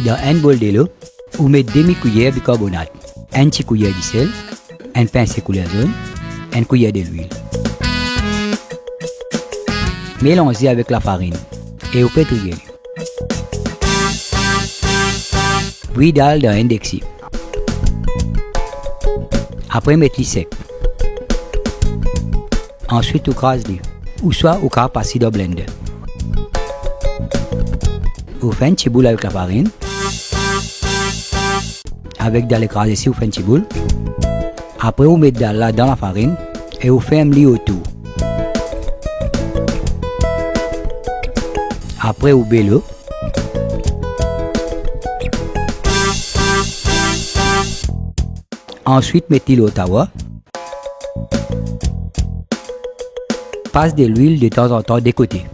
Dans un bol de l'eau, vous mettez demi-cuillère de bicarbonate, une petite cuillère de sel, une pincée couleur jaune, une cuillère de l'huile. Mélangez avec la farine et vous pétillez. Puis dalle dans un dexi. Après, mettez-le sec. Ensuite, vous crasez-le. Ou soit vous passez dans le blender. Vous faites un petit boule avec la farine. Avec dalle écrasée, vous faites un petit boule. Après, vous mettez dalle dans la farine et vous faites un lit autour. Après, vous bêlez. Ensuite, mettez-le au tawa. Passe de l'huile de temps en temps des côtés.